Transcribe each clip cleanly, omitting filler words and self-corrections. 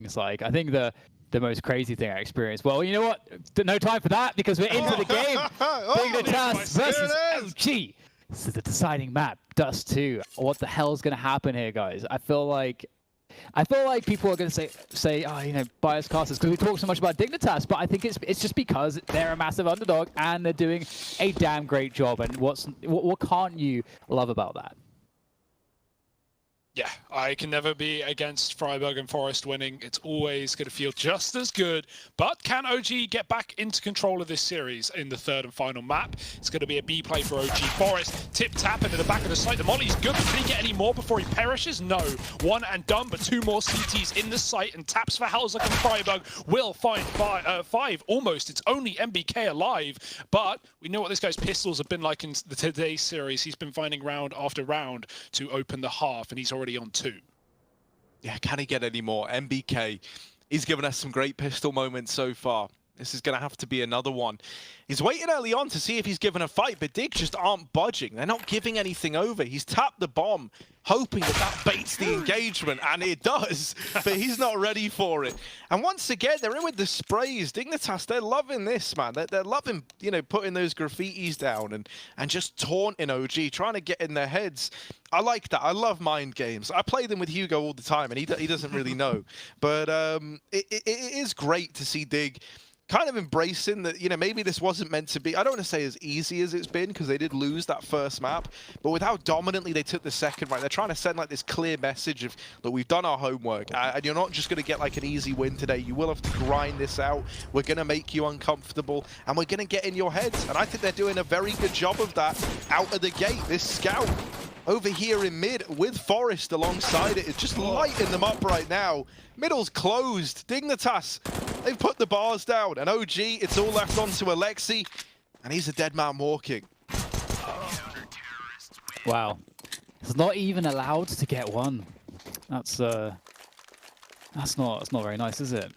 It's like, I think the most crazy thing I experienced. Well, you know what? No time for that because we're into the game. Dignitas versus OG. This is the deciding map, dust2. What the hell is going to happen here, guys? I feel like people are going to say, oh, you know, bias casters because we talk so much about Dignitas, but I think it's just because they're a massive underdog and they're doing a damn great job. And what can't you love about that? Yeah, I can never be against Freiburg and Forest winning. It's always going to feel just as good. But can OG get back into control of this series in the third and final map? It's going to be a B play for OG. Forest tip-tap into the back of the site. The molly's good, but can he get any more before he perishes? No. One and done, but two more CTs in the site, and taps for Halzak and Freiburg will find five almost. It's only MBK alive, but we know what this guy's pistols have been like in today's series. He's been finding round after round to open the half, and he's already on 2. Yeah, can he get any more? MBK, he's given us some great pistol moments so far. This is going to have to be another one. He's waiting early on to see if he's given a fight, but Dig just aren't budging. They're not giving anything over. He's tapped the bomb, hoping that baits the engagement, and it does, but he's not ready for it. And once again, they're in with the sprays. Dignitas, they're loving this, man. They're loving, you know, putting those graffitis down and just taunting OG, trying to get in their heads. I like that. I love mind games. I play them with Hugo all the time, and he doesn't really know. But it is great to see Dig kind of embracing that, you know, maybe this wasn't meant to be, I don't want to say as easy as it's been, because they did lose that first map, but with how dominantly they took the second, right, they're trying to send like this clear message of, look, we've done our homework, and you're not just going to get like an easy win today. You will have to grind this out. We're going to make you uncomfortable, and we're going to get in your heads, and I think they're doing a very good job of that out of the gate. This scout over here in mid with Forest alongside it is just lighting them up right now. Middle's closed. Dignitas, they've put the bars down, and OG, it's all left onto Alexi, and he's a dead man walking. Wow. He's not even allowed to get one. That's not very nice, is it?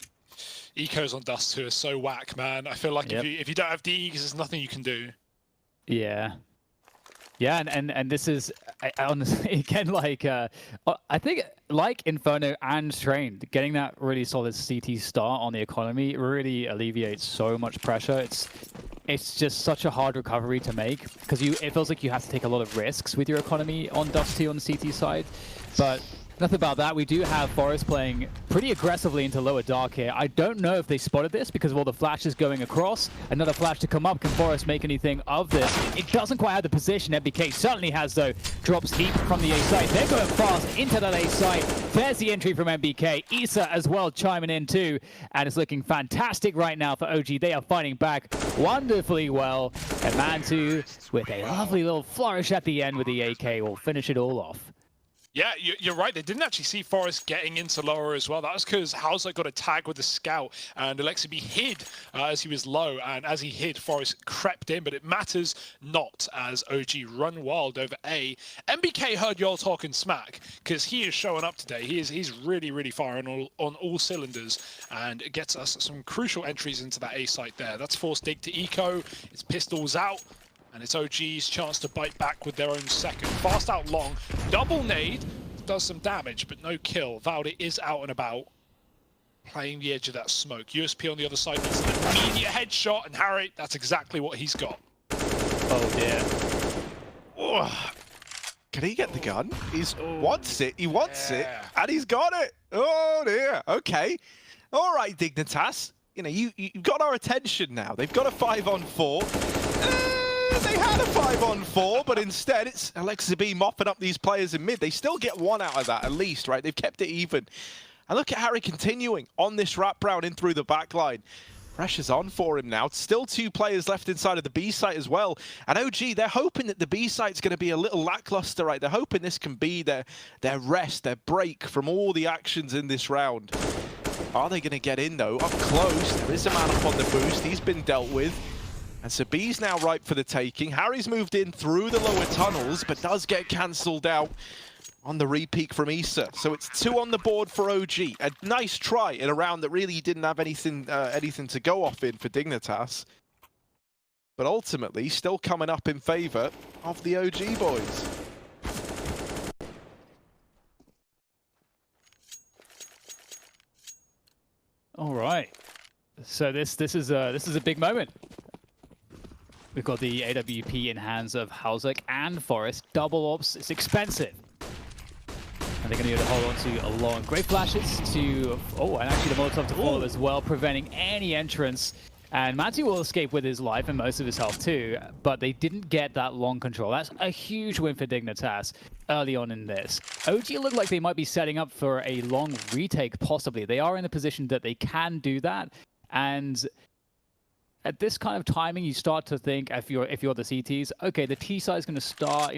Ecos on dust2 is so whack, man. I feel like if you don't have Deegs, there's nothing you can do. Yeah. Yeah, and this is, I honestly, again, like, I think, like Inferno and Train, getting that really solid CT start on the economy really alleviates so much pressure. It's just such a hard recovery to make, because it feels like you have to take a lot of risks with your economy on dust2 on the CT side, but nothing about that. We do have Forest playing pretty aggressively into lower dark here. I don't know if they spotted this because of all the flashes going across. Another flash to come up. Can Forest make anything of this? It doesn't quite have the position. MBK certainly has, though. Drops heat from the A site. They're going fast into that A site. There's the entry from MBK. Issa as well chiming in too. And it's looking fantastic right now for OG. They are fighting back wonderfully well. And Mantu with a lovely little flourish at the end with the AK will finish it all off. Yeah, you're right. They didn't actually see Forest getting into lower as well. That was because Halzak got a tag with the scout, and Alexi hid as he was low. And as he hid, Forest crept in, but it matters not as OG run wild over A. MBK heard y'all talking smack because he is showing up today. He's really firing on all cylinders, and it gets us some crucial entries into that A site there. That's forced Dig to eco. It's pistols out. And it's OG's chance to bite back with their own second. Fast out long, double nade, does some damage, but no kill. Valde is out and about, playing the edge of that smoke. USP on the other side gets an immediate headshot, and Harry, that's exactly what he's got. Oh dear. Oh. Can he get the gun? He wants it, and he's got it. Oh dear, okay. All right, Dignitas, you know, you've got our attention now. They've got a 5-on-4. They had a 5-on-4, but instead it's Alexi B mopping up these players in mid. They still get one out of that at least, right? They've kept it even. And look at Harry continuing on this wraparound in through the back line. Pressure's on for him now. Still 2 players left inside of the B site as well. And OG, they're hoping that the B site's going to be a little lackluster, right? They're hoping this can be their rest, their break from all the actions in this round. Are they going to get in, though? Up close, there is a man up on the boost. He's been dealt with. And so B's now ripe for the taking. Harry's moved in through the lower tunnels, but does get cancelled out on the repeat from Issa. So it's 2 on the board for OG. A nice try in a round that really didn't have anything to go off in for Dignitas. But ultimately, still coming up in favour of the OG boys. All right. So this is a big moment. We've got the AWP in hands of Halzek and Forest. Double ops, it's expensive. And they're going to be able to hold on to a long. Great flashes to... Oh, and actually the Molotov to follow as well, preventing any entrance. And Matu will escape with his life and most of his health too, but they didn't get that long control. That's a huge win for Dignitas early on in this. OG look like they might be setting up for a long retake, possibly. They are in a position that they can do that. And at this kind of timing, you start to think, if you're the CTs, okay, the T side is going to start,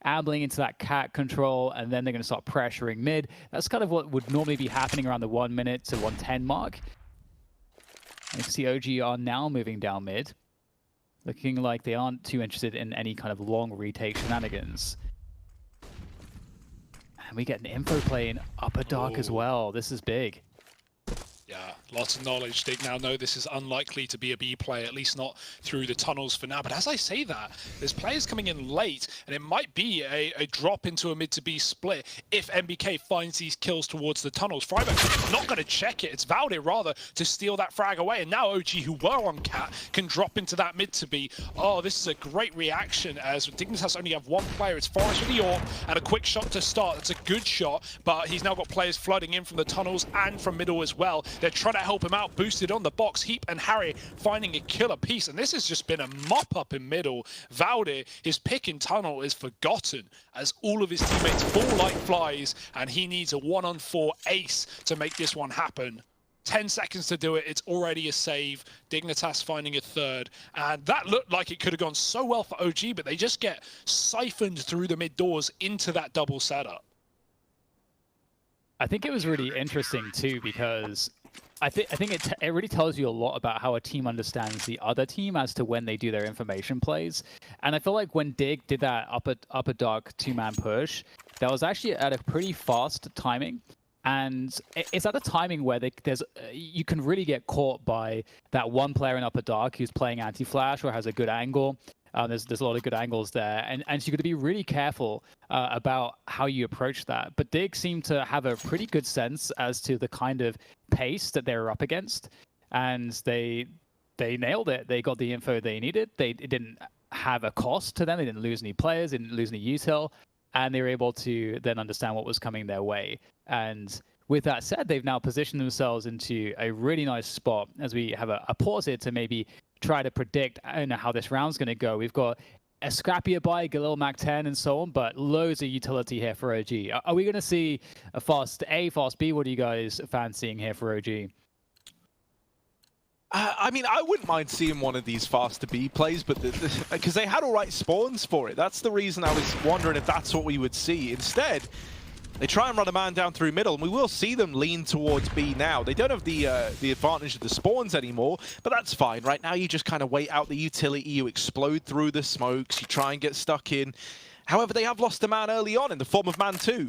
ambling into that cat control, and then they're going to start pressuring mid. That's kind of what would normally be happening around the 1 minute to 1:10 mark. And you can see OG are now moving down mid, looking like they aren't too interested in any kind of long retake shenanigans. And we get an info play in upper dark as well. This is big. Yeah, lots of knowledge. Dig now know this is unlikely to be a B play, at least not through the tunnels for now. But as I say that, there's players coming in late, and it might be a drop into a mid to B split if MBK finds these kills towards the tunnels. Freiburg's not going to check it. It's Valde rather to steal that frag away. And now OG, who were on cat, can drop into that mid to B. Oh, this is a great reaction as Dignitas only have one player. It's Forest with the AWP and a quick shot to start. That's a good shot, but he's now got players flooding in from the tunnels and from middle as well. They're trying to help him out, boosted on the box. Heap and Harry finding a killer piece, and this has just been a mop-up in middle. Valde, his pick in tunnel is forgotten as all of his teammates fall like flies, and he needs a 1-on-4 ace to make this one happen. 10 seconds to do it, it's already a save. Dignitas finding a third, and that looked like it could have gone so well for OG, but they just get siphoned through the mid doors into that double setup. I think it was really interesting too, because I think it really tells you a lot about how a team understands the other team as to when they do their information plays. And I feel like when Dig did that upper dark 2-man push, that was actually at a pretty fast timing. And it's at a timing where you can really get caught by that one player in upper dark who's playing anti-flash or has a good angle. There's a lot of good angles there, and so you've got to be really careful about how you approach that. But Dig seemed to have a pretty good sense as to the kind of pace that they were up against, and they nailed it. They got the info they needed. It didn't have a cost to them. They didn't lose any players, didn't lose any util, and they were able to then understand what was coming their way. And with that said, they've now positioned themselves into a really nice spot as we have a pause here to maybe try to predict how this round's going to go. We've got a scrappier buy, Galil Mac 10 and so on, but loads of utility here for OG. Are we going to see a fast A, fast B? What are you guys fancying here for OG? I mean, I wouldn't mind seeing one of these faster B plays, but because they had all right spawns for it. That's the reason I was wondering if that's what we would see. Instead, they try and run a man down through middle, and we will see them lean towards B now. They don't have the advantage of the spawns anymore, but that's fine. Right now, you just kind of wait out the utility, you explode through the smokes, you try and get stuck in. However, they have lost a man early on in the form of man 2.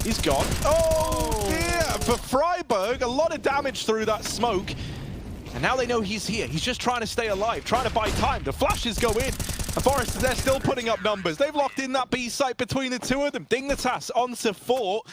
He's gone. Oh, dear! For Freiburg, a lot of damage through that smoke. And now they know he's here. He's just trying to stay alive, trying to buy time. The flashes go in. And Forest, they're still putting up numbers. They've locked in that B site between the two of them. Dignitas onto 4.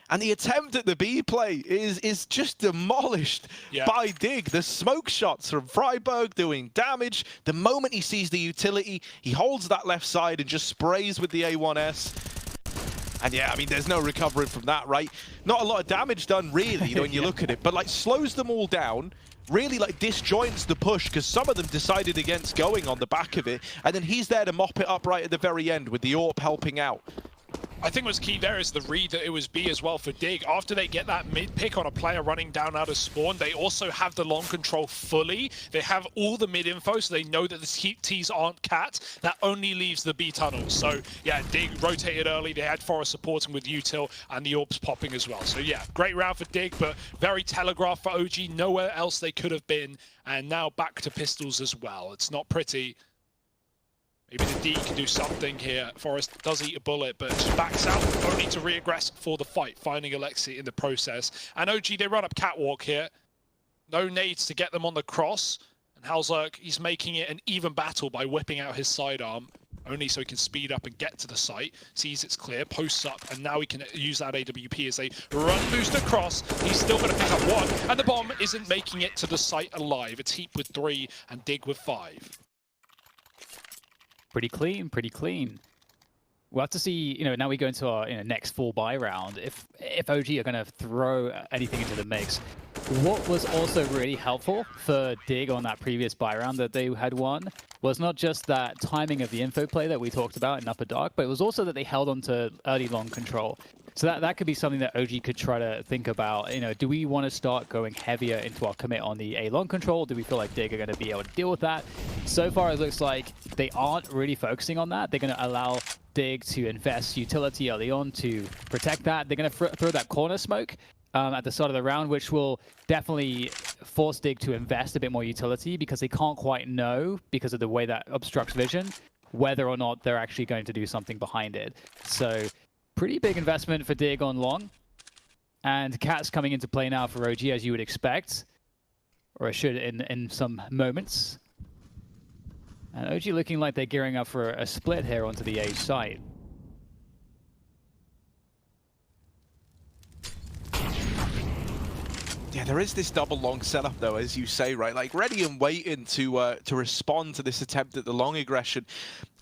And the attempt at the B play is just demolished by Dig. The smoke shots from Freiburg doing damage. The moment he sees the utility, he holds that left side and just sprays with the A1S. And yeah, I mean, there's no recovering from that, right? Not a lot of damage done, really, when you look at it. But, like, slows them all down. Really, like, disjoints the push, because some of them decided against going on the back of it. And then he's there to mop it up right at the very end with the AWP helping out. I think what's key there is the read that it was B as well for Dig. After they get that mid pick on a player running down out of spawn, they also have the long control fully. They have all the mid info, so they know that the T's aren't cat. That only leaves the B tunnels. So yeah, Dig rotated early. They had Forest supporting with util and the AWP's popping as well. So yeah, great round for Dig, but very telegraphed for OG. Nowhere else they could have been. And now back to pistols as well. It's not pretty. Maybe the D can do something here. Forest does eat a bullet, but just backs out, only to re-aggress for the fight, finding Alexi in the process. And OG, they run up catwalk here. No nades to get them on the cross. And Halzek, he's making it an even battle by whipping out his sidearm. only so he can speed up and get to the site, sees it's clear, posts up, and now he can use that AWP as they run boost across. He's still going to pick up one, and the bomb isn't making it to the site alive. It's Heap with 3 and Dig with 5. Pretty clean, pretty clean. We'll have to see, now we go into our next full buy round. If OG are going to throw anything into the mix. What was also really helpful for Dig on that previous buy round that they had won was not just that timing of the info play that we talked about in Upper Dark, but it was also that they held on to early long control. So that could be something that OG could try to think about. Do we want to start going heavier into our commit on the A long control? Do we feel like Dig are going to be able to deal with that? So far, it looks like they aren't really focusing on that. They're going to allow Dig to invest utility early on to protect that. They're going to throw that corner smoke at the start of the round, which will definitely force Dig to invest a bit more utility because they can't quite know, because of the way that obstructs vision, whether or not they're actually going to do something behind it. So pretty big investment for Dig on long. And Cat's coming into play now for OG, as you would expect. Or it should in some moments. And OG looking like they're gearing up for a split here onto the A site. Yeah, there is this double long setup though, as you say, right? Like ready and waiting to respond to this attempt at the long aggression.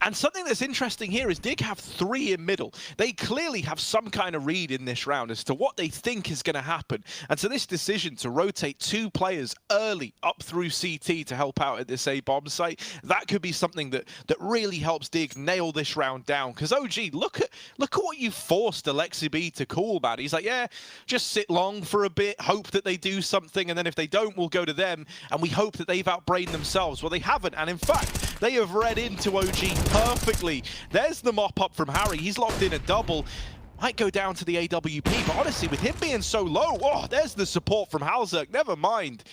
And something that's interesting here is Dig have 3 in middle. They clearly have some kind of read in this round as to what they think is going to happen. And so this decision to rotate 2 players early up through CT to help out at this A bomb site, that could be something that really helps Dig nail this round down. Because OG, look at what you forced Alexi B to call, man. He's like, yeah, just sit long for a bit, hope that they do something, and then if they don't, we'll go to them, and we hope that they've outbrained themselves. Well, they haven't, and in fact, they have read into OG perfectly. There's the mop up from Harry. He's locked in a double. Might go down to the AWP, but honestly, with him being so low, oh, there's the support from Halzerk. Never mind.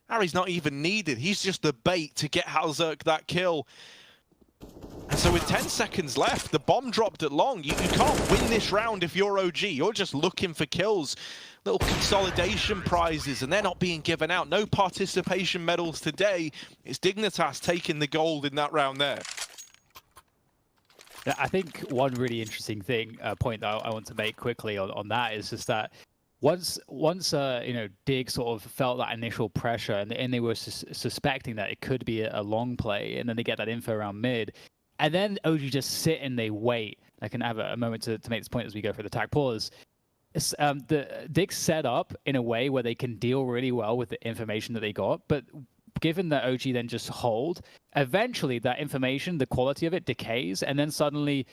Harry's not even needed. He's just the bait to get Halzerk that kill. And so with 10 seconds left, the bomb dropped at long. You can't win this round if you're OG. You're just looking for kills. Little consolidation prizes, and they're not being given out. No participation medals today. It's Dignitas taking the gold in that round there. I think one really interesting point that I want to make quickly on that is just that once Dig sort of felt that initial pressure and they were suspecting that it could be a long play, and then they get that info around mid, and then OG just sit and they wait. I can have a moment to make this point as we go for the tag pause. The Dig set up in a way where they can deal really well with the information that they got, but given that OG then just hold, eventually that information, the quality of it decays, and then suddenly,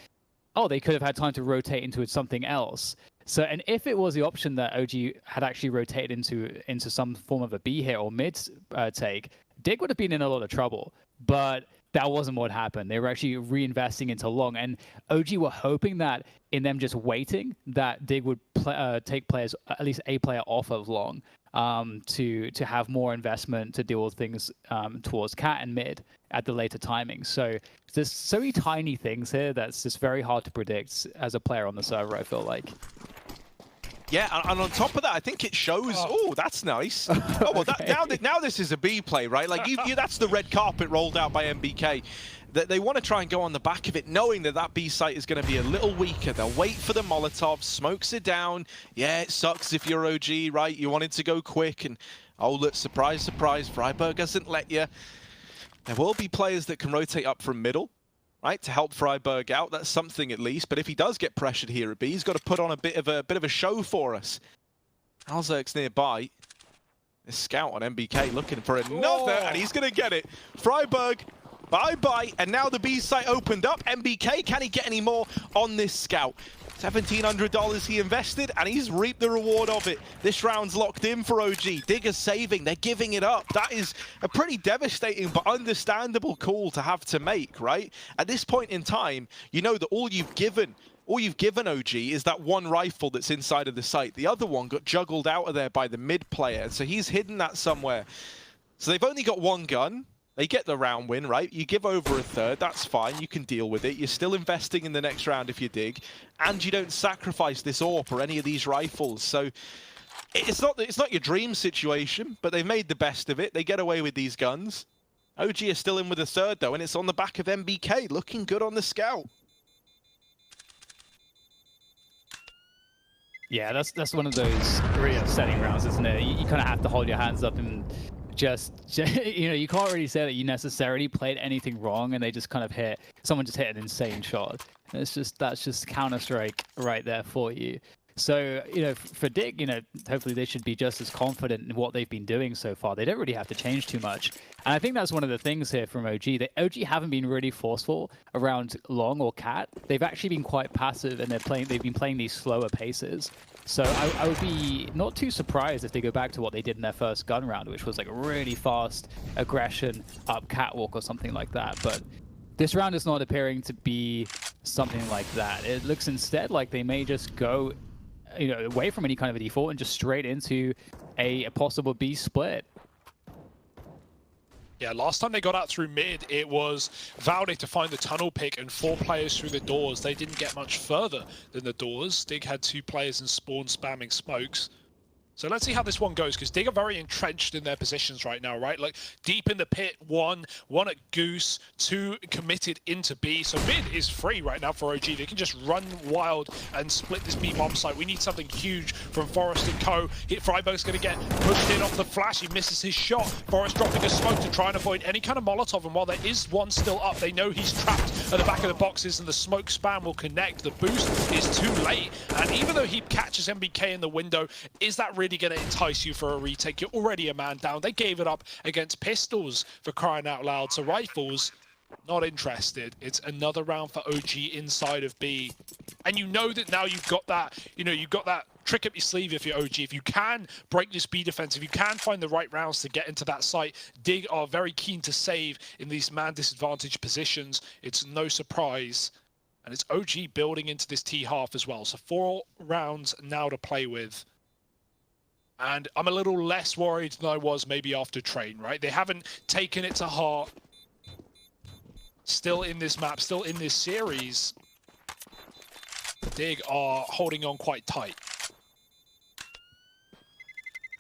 oh, they could have had time to rotate into something else. So, and if it was the option that OG had actually rotated into some form of a B hit or mid take, Dig would have been in a lot of trouble. But that wasn't what happened. They were actually reinvesting into long, and OG were hoping that in them just waiting, that Dig would take players, at least a player, off of long, to have more investment to deal with things towards cat and mid at the later timing. So there's so many tiny things here that's just very hard to predict as a player on the server, I feel like. Yeah, and on top of that, I think it shows. Oh, that's nice. Oh well, Okay. now this is a B play, right? Like that's the red carpet rolled out by MBK. That they want to try and go on the back of it, knowing that B site is going to be a little weaker. They'll wait for the Molotov, smokes it down. Yeah, it sucks if you're OG, right? You wanted to go quick, and oh look, surprise, surprise, Freiburg doesn't let you. There will be players that can rotate up from middle, right, to help Freiburg out. That's something at least. But if he does get pressured here at B, he's got to put on a bit of a show for us. Halzerk's nearby. A scout on MBK looking for another, and he's going to get it. Freiburg, bye-bye. And now the B site opened up. MBK, can he get any more on this scout? $1,700 he invested, and he's reaped the reward of it. This round's locked in for OG. Digger's saving. They're giving it up. That is a pretty devastating but understandable call to have to make, right? At this point in time, you know that all you've given OG is that one rifle that's inside of the site. The other one got juggled out of there by the mid player, so he's hidden that somewhere. So they've only got one gun. They get the round win, right? You give over a third, that's fine. You can deal with it. You're still investing in the next round if you dig. And you don't sacrifice this AWP or any of these rifles. So it's not your dream situation, but they've made the best of it. They get away with these guns. OG is still in with a third, though, and it's on the back of MBK, looking good on the scout. Yeah, that's one of those really upsetting rounds, isn't it? You kind of have to hold your hands up and just you know, you can't really say that you necessarily played anything wrong, and they just kind of someone just hit an insane shot. And that's just Counter-Strike right there for you. So, you know, for Dig, you know, hopefully they should be just as confident in what they've been doing so far. They don't really have to change too much. And I think that's one of the things here from OG. The OG haven't been really forceful around Long or Cat. They've actually been quite passive, and they've been playing these slower paces. So I would be not too surprised if they go back to what they did in their first gun round, which was like a really fast aggression up catwalk or something like that. But this round is not appearing to be something like that. It looks instead like they may just go, you know, away from any kind of a default and just straight into a possible B split. Yeah, last time they got out through mid, it was Valde to find the tunnel pick and 4 players through the doors. They didn't get much further than the doors. Dig had 2 players in spawn spamming smokes. So let's see how this one goes, because Dig are very entrenched in their positions right now, right? Like, deep in the pit, one at Goose, 2 committed into B. So mid is free right now for OG. They can just run wild and split this B bomb site. We need something huge from Forrest and co. Freiberg's going to get pushed in off the flash. He misses his shot. Forrest dropping a smoke to try and avoid any kind of Molotov. And while there is one still up, they know he's trapped at the back of the boxes, and the smoke spam will connect. The boost is too late. And even though he catches MBK in the window, is that really going to entice you for a retake? You're already a man down. They gave it up against pistols, for crying out loud. So rifles, not interested. It's another round for OG inside of B. And you know that now you've got that, you know, you've got that trick up your sleeve if you're OG. If you can break this B defense, if you can find the right rounds to get into that site, Dig are very keen to save in these man disadvantaged positions. It's no surprise. And it's OG building into this T half as well. So 4 rounds now to play with. And I'm a little less worried than I was maybe after Train, right? They haven't taken it to heart. Still in this map, still in this series. Dig are holding on quite tight.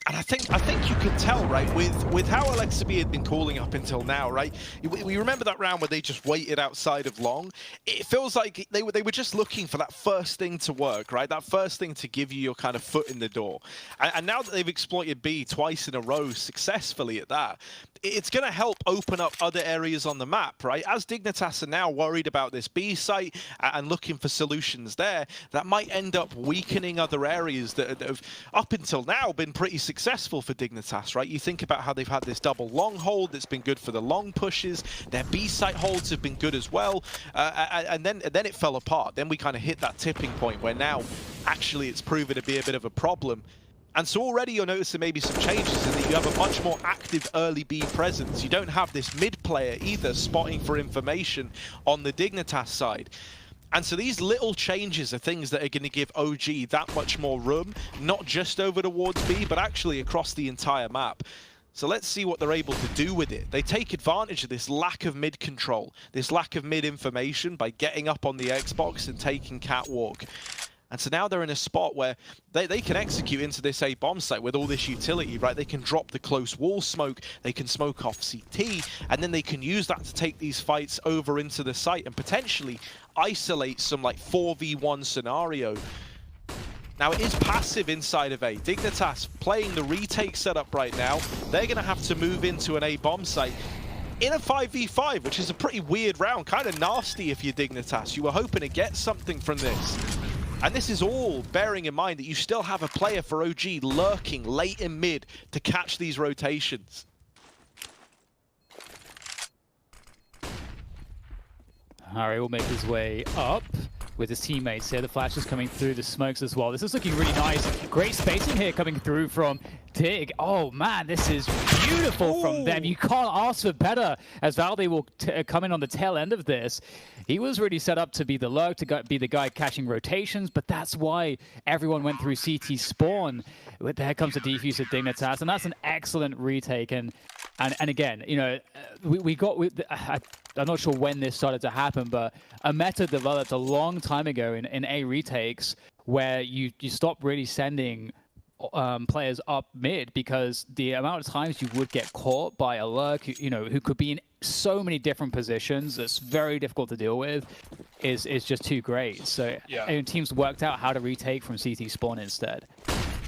And I think you can tell, right, with how Alexa had been calling up until now, right? We remember that round where they just waited outside of Long. It feels like they were just looking for that first thing to work, right? That first thing to give you your kind of foot in the door. And now that they've exploited B twice in a row successfully at that, it's going to help open up other areas on the map, right? As Dignitas are now worried about this B site and looking for solutions there, that might end up weakening other areas that have, up until now, been pretty successful for Dignitas, right? You think about how they've had this double long hold that's been good for the long pushes. Their B site holds have been good as well. And then it fell apart. Then we kind of hit that tipping point where now, actually, it's proven to be a bit of a problem. And so already you're noticing maybe some changes in that you have a much more active early B presence. You don't have this mid player either spotting for information on the Dignitas side. And so these little changes are things that are going to give OG that much more room, not just over towards B, but actually across the entire map. So let's see what they're able to do with it. They take advantage of this lack of mid control, this lack of mid information by getting up on the Xbox and taking catwalk. And so now they're in a spot where they can execute into this A bomb site with all this utility, right? They can drop the close wall smoke, they can smoke off CT, and then they can use that to take these fights over into the site and potentially isolate some like 4v1 scenario. Now it is passive inside of A. Dignitas playing the retake setup right now. They're going to have to move into an A bomb site in a 5v5, which is a pretty weird round, kind of nasty if you're Dignitas. You were hoping to get something from this. And this is all bearing in mind that you still have a player for OG lurking late in mid to catch these rotations. Harry will make his way up with his teammates here. The flash is coming through the smokes as well. This is looking really nice. Great spacing here coming through from Dig. Oh man, this is beautiful from them. You can't ask for better as Valde will come in on the tail end of this. He was really set up to be the lurk, to be the guy catching rotations, but that's why everyone went through CT spawn. There comes the defuse of Dignitas, and that's an excellent retake. And again, you know, I'm not sure when this started to happen, but a meta developed a long time ago in A retakes where you stop really sending players up mid, because the amount of times you would get caught by a lurk, who could be in so many different positions, that's very difficult to deal with, is just too great. So teams worked out how to retake from CT spawn instead.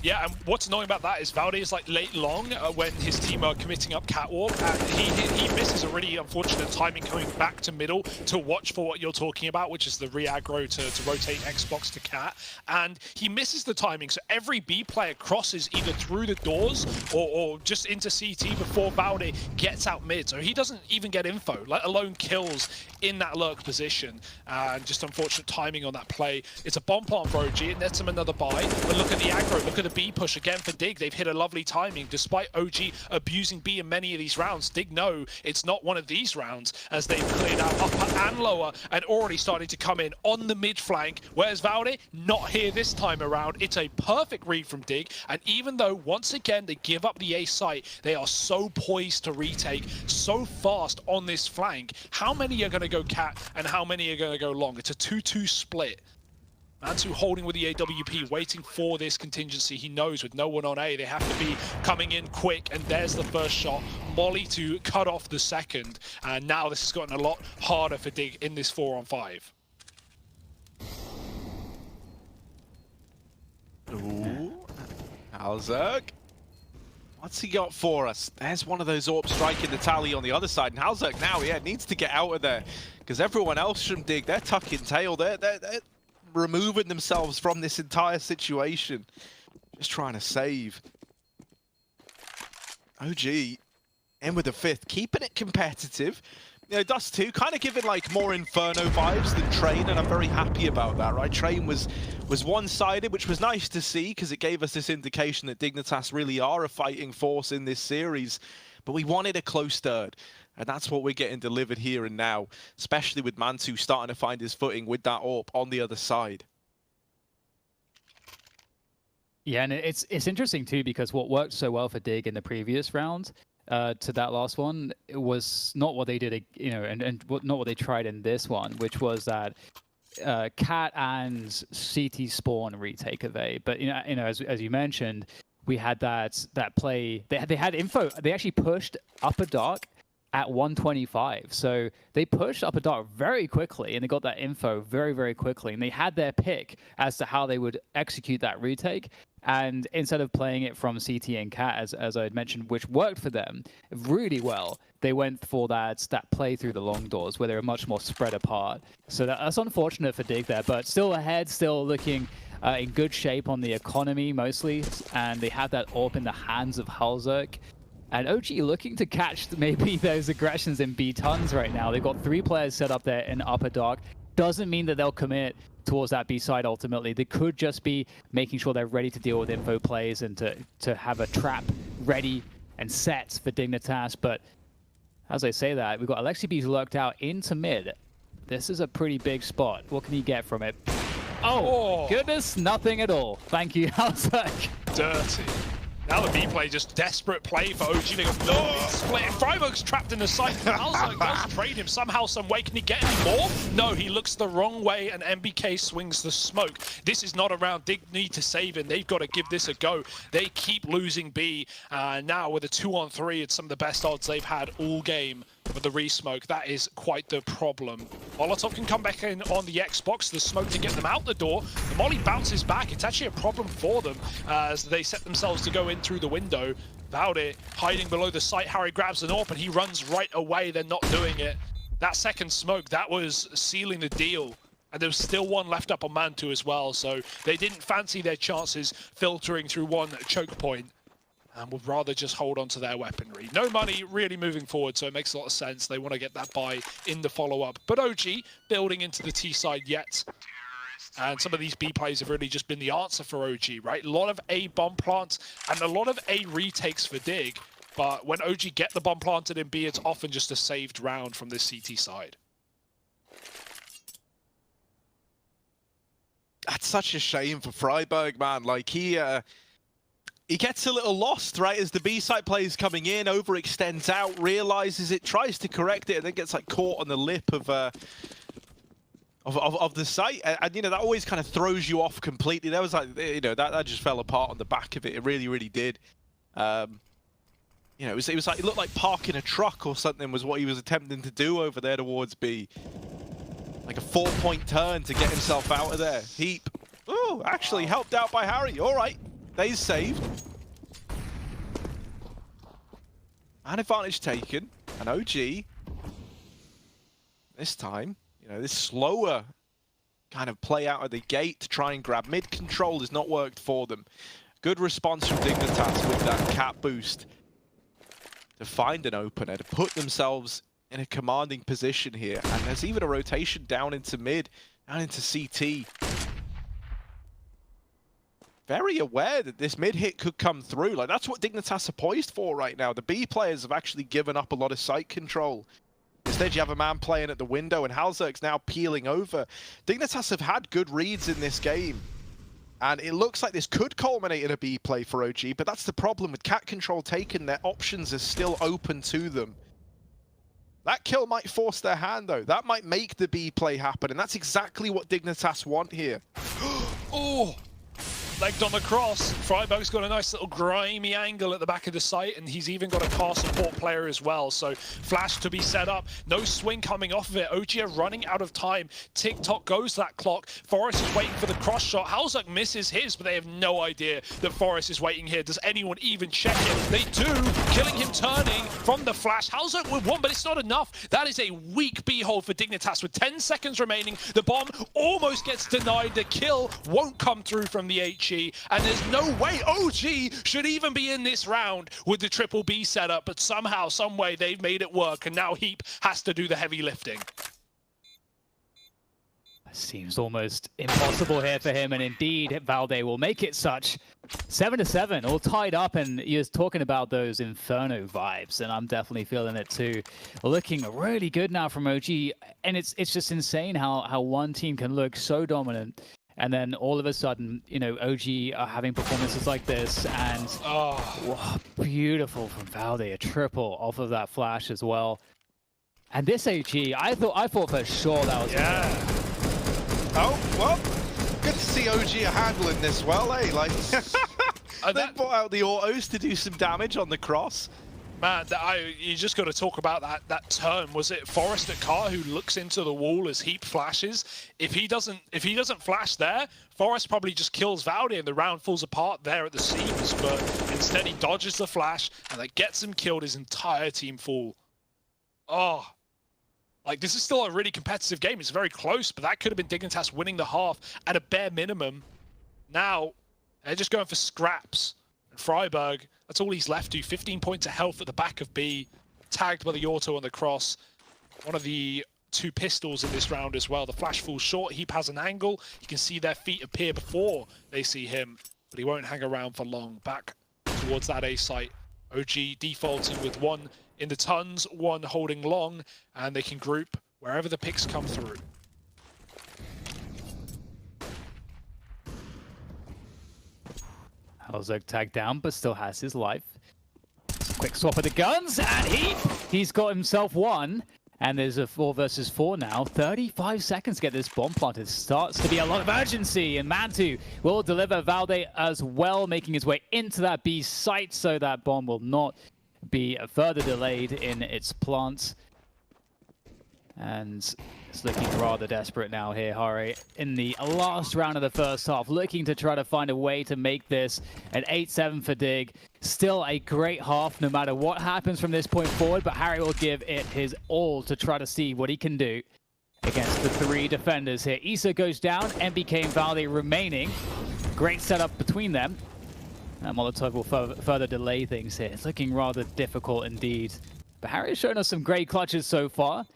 Yeah, and what's annoying about that is Valde is like late long when his team are committing up catwalk, and he misses a really unfortunate timing coming back to middle to watch for what you're talking about, which is the re-aggro to rotate Xbox to cat, and he misses the timing, so every B player crosses either through the doors or just into CT before Valde gets out mid, so he doesn't even get info, let alone kills in that lurk position, and just unfortunate timing on that play. It's a bomb plant for OG, it nets him another buy, but look at the aggro, look at the B push again for Dig. They've hit a lovely timing despite OG abusing B in many of these rounds. Dig know it's not one of these rounds, as they've cleared out upper and lower and already starting to come in on the mid flank. Whereas Valde, not here this time around. It's a perfect read from Dig, and even though once again they give up the A site, they are so poised to retake so fast on this flank. How many are going to go cat and how many are going to go long? It's a 2-2 split. Mantu holding with the AWP, waiting for this contingency. He knows with no one on A, they have to be coming in quick, and there's the first shot. Molly to cut off the second, and now this has gotten a lot harder for Dig in this 4-on-5. Ooh, Halzerg. What's he got for us? There's one of those AWP striking the tally on the other side, and Halzerg now, needs to get out of there, because everyone else from Dig, they're tucking tail. They're removing themselves from this entire situation, just trying to save. OG in with the 5th, keeping it competitive. dust2 kind of giving like more Inferno vibes than Train, and I'm very happy about that, right? Train was one-sided, which was nice to see, because it gave us this indication that Dignitas really are a fighting force in this series, but we wanted a close third. And that's what we're getting delivered here and now, especially with Mantu starting to find his footing with that AWP on the other side. Yeah, and it's interesting too, because what worked so well for Dig in the previous round to that last one, it was not what they did, and not what they tried in this one, which was that cat and CT spawn retake of A. But as you mentioned, we had that play. They had info. They actually pushed upper dark at 125. So they pushed upper dark very quickly, and they got that info very, very quickly. And they had their pick as to how they would execute that retake. And instead of playing it from CT and cat, as I had mentioned, which worked for them really well, they went for that play through the long doors, where they were much more spread apart. So that's unfortunate for Dig there, but still ahead, still looking in good shape on the economy mostly. And they have that AWP in the hands of Halzerg. And OG looking to catch maybe those aggressions in B tons right now. They've got 3 players set up there in upper dark. Doesn't mean that they'll commit towards that B side ultimately. They could just be making sure they're ready to deal with info plays and to have a trap ready and set for Dignitas. But as I say that, we've got Alexibees lurked out into mid. This is a pretty big spot. What can he get from it? Oh, goodness, nothing at all. Thank you, Halzerg. Dirty. Now the B play, just desperate play for OG. They got no split. Freiburg's trapped in the site. Halzerg does trade him somehow, some way. Can he get any more? No, he looks the wrong way, and MBK swings the smoke. This is not a round Dig need to save in. They've got to give this a go. They keep losing B. Now with a 2-on-3, it's some of the best odds they've had all game. With the re-smoke, that is quite the problem. Molotov can come back in on the Xbox, the smoke to get them out the door. The Molly bounces back. It's actually a problem for them as they set themselves to go in through the window. Valde hiding below the site. Harry grabs an AWP and he runs right away. They're not doing it. That second smoke, that was sealing the deal. And there was still one left up on Mantu as well, so they didn't fancy their chances filtering through one choke point. And would rather just hold on to their weaponry. No money really moving forward, so it makes a lot of sense. They want to get that buy in the follow-up. But OG building into the T side yet. And some of these B plays have really just been the answer for OG, right? A lot of A bomb plants and a lot of A retakes for Dig. But when OG get the bomb planted in B, it's often just a saved round from this CT side. That's such a shame for Freiburg, man. Like, he gets a little lost, right, as the B-side play is coming in, overextends out, realizes it, tries to correct it, and then gets like caught on the lip of of the site, and you know, that always kind of throws you off completely. There was like, you know, that just fell apart on the back of it. It really did. You know, it was like, it looked like parking a truck or something was what he was attempting to do over there towards B. Like a 4-point turn to get himself out of there. Heap. Oh, actually helped out by Harry. All right, they's saved. And advantage taken. And OG, this time, you know, this slower kind of play out of the gate to try and grab mid control has not worked for them. Good response from Dignitas with that cap boost to find an opener, to put themselves in a commanding position here. And there's even a rotation down into mid, down into CT. Very aware that this mid hit could come through. Like, that's what Dignitas are poised for right now. The B players have actually given up a lot of site control. Instead, you have a man playing at the window, and Halzerk's now peeling over. Dignitas have had good reads in this game, and it looks like this could culminate in a B play for OG, but that's the problem. With cat control taken, their options are still open to them. That kill might force their hand, though. That might make the B play happen, and that's exactly what Dignitas want here. Oh! Legged on the cross. Freiburg's got a nice little grimy angle at the back of the site, and he's even got a car support player as well. So flash to be set up. No swing coming off of it. OG are running out of time. Tick-tock goes that clock. Forest is waiting for the cross shot. Halzerk misses his, but they have no idea that Forest is waiting here. Does anyone even check it? They do, killing him turning from the flash. Halzerk with one, but it's not enough. That is a weak B-hold for Dignitas with 10 seconds remaining. The bomb almost gets denied. The kill won't come through from the HE. And there's no way OG should even be in this round with the triple B setup, but somehow, some way, they've made it work, and now Heap has to do the heavy lifting. Seems almost impossible here for him, and indeed, Valde will make it such. 7-7, all tied up, and you're talking about those Inferno vibes, and I'm definitely feeling it too. Looking really good now from OG, and it's just insane how one team can look so dominant, and then all of a sudden, you know, OG are having performances like this, and wow, beautiful from Valde, a triple off of that flash as well. And this HE, I thought for sure that was Oh, well, good to see OG are handling this well, eh? Like, they brought out the autos to do some damage on the cross. Man, you just got to talk about that turn. Was it Forrest at car who looks into the wall as Heap flashes? If he doesn't flash there, Forrest probably just kills Valde and the round falls apart there at the seams. But instead, he dodges the flash and that gets him killed. His entire team fall. Oh, like this is still a really competitive game. It's very close, but that could have been Dignitas winning the half at a bare minimum. Now they're just going for scraps. And Freiburg, that's all he's left to. 15 points of health at the back of B. Tagged by the auto on the cross. One of the two pistols in this round as well. The flash falls short. Heap has an angle. You can see their feet appear before they see him. But he won't hang around for long. Back towards that A site. OG defaulting with one in the tons, one holding long. And they can group wherever the picks come through. Halzerk tagged down, but still has his life. Quick swap of the guns, and he's got himself one. And there's a 4 versus 4 now. 35 seconds to get this bomb planted. Starts to be a lot of urgency, and Mantu will deliver. Valde as well, making his way into that B site, so that bomb will not be further delayed in its plant. And it's looking rather desperate now here, Hari, in the last round of the first half, looking to try to find a way to make this an 8-7 for Dig. Still a great half, no matter what happens from this point forward, but Harry will give it his all to try to see what he can do against the 3 defenders here. Issa goes down, MBK and Valde remaining. Great setup between them. And Molotov will further delay things here. It's looking rather difficult indeed. But Harry has shown us some great clutches so far.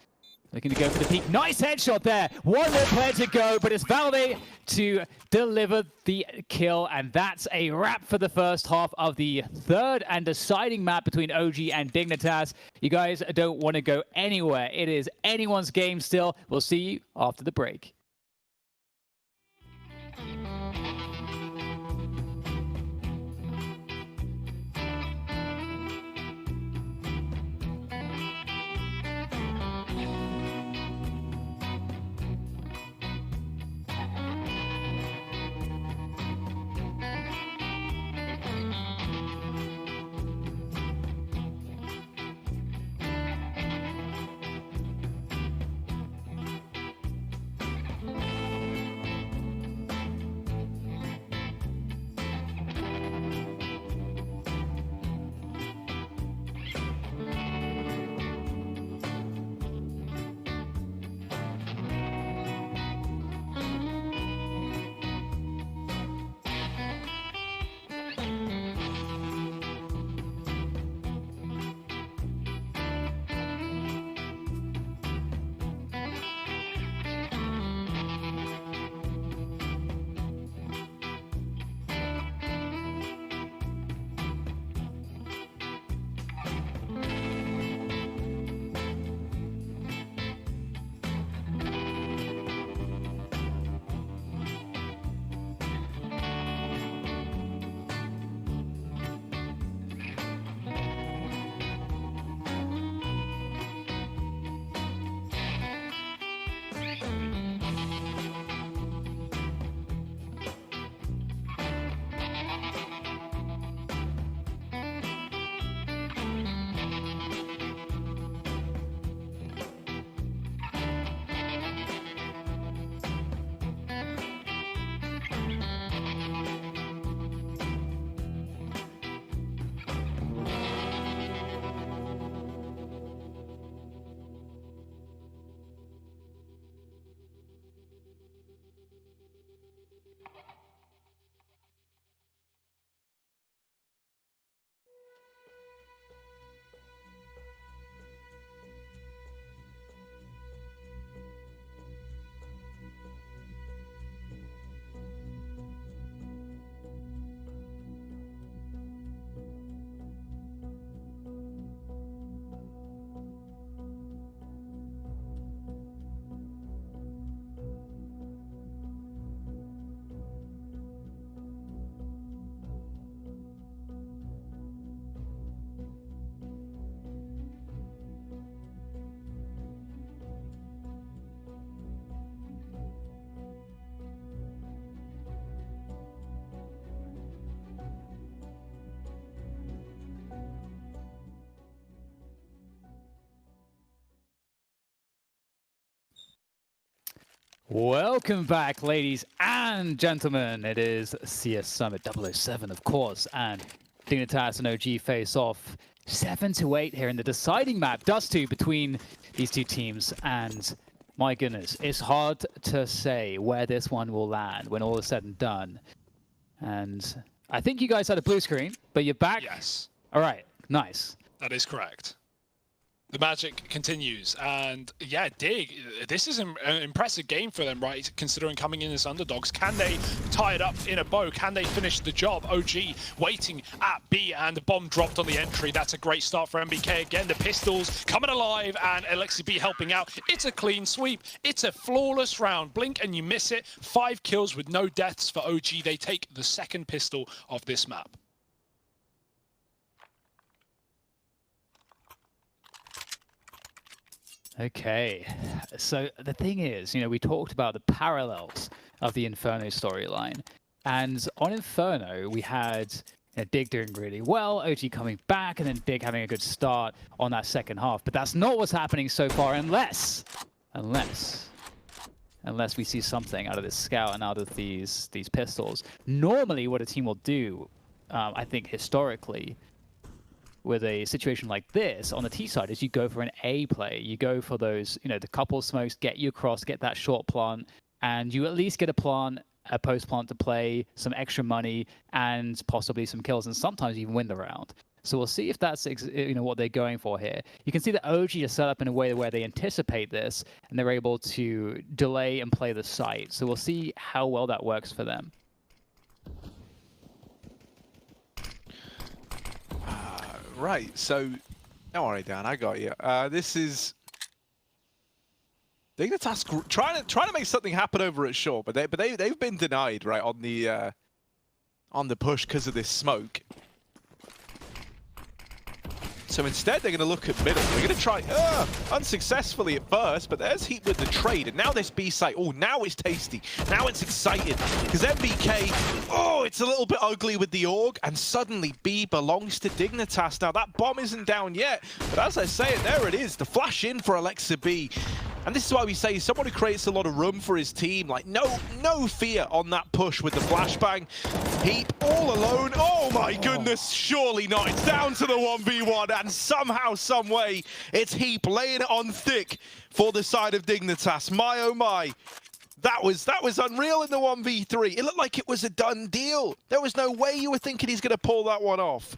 Looking to go for the peak. Nice headshot there. One more player to go, but it's Valde to deliver the kill. And that's a wrap for the first half of the third and deciding map between OG and Dignitas. You guys don't want to go anywhere. It is anyone's game still. We'll see you after the break. Welcome back, ladies and gentlemen. It is CS Summit 007, of course, and Dignitas and OG face off 7-8 here in the deciding map, dust2, between these two teams. And my goodness, it's hard to say where this one will land when all is said and done. And I think you guys had a blue screen, but you're back. Yes. All right, nice. That is correct. The magic continues, and yeah, Dig, this is an impressive game for them, right? Considering coming in as underdogs. Can they tie it up in a bow? Can they finish the job? OG waiting at B, and the bomb dropped on the entry. That's a great start for MBK. Again, the pistols coming alive, and LXB helping out. It's a clean sweep. It's a flawless round. Blink and you miss it. 5 kills with no deaths for OG. They take the second pistol of this map. Okay, so the thing is, we talked about the parallels of the Inferno storyline, and on Inferno we had Dig doing really well, OG coming back, and then Dig having a good start on that second half. But that's not what's happening so far, unless we see something out of this scout and out of these pistols. Normally, what a team will do, I think historically, with a situation like this on the T side, is you go for an A play. You go for those, the couple smokes, get you across, get that short plant, and you at least get a post plant to play, some extra money, and possibly some kills, and sometimes even win the round. So we'll see if that's what they're going for here. You can see that OG is set up in a way where they anticipate this, and they're able to delay and play the site. So we'll see how well that works for them. Right, so don't worry, Dan, I got you. This is Dignitas trying to make something happen over at short, but they've been denied, right, on the push because of this smoke. So instead, they're going to look at middle. They're going to try unsuccessfully at first, but there's Heat with the trade. And now this B site. Oh, now it's tasty. Now it's exciting. Because MBK, it's a little bit ugly with the AUG. And suddenly B belongs to Dignitas. Now, that bomb isn't down yet. But as I say it, there it is. The flash in for Alexa B. And this is why we say someone who creates a lot of room for his team. Like, no fear on that push with the flashbang. Heap all alone. Oh my goodness, surely not. It's down to the 1v1, and somehow, some way, it's Heap laying it on thick for the side of Dignitas. My oh my. That was unreal in the 1v3. It looked like it was a done deal. There was no way you were thinking he's going to pull that one off.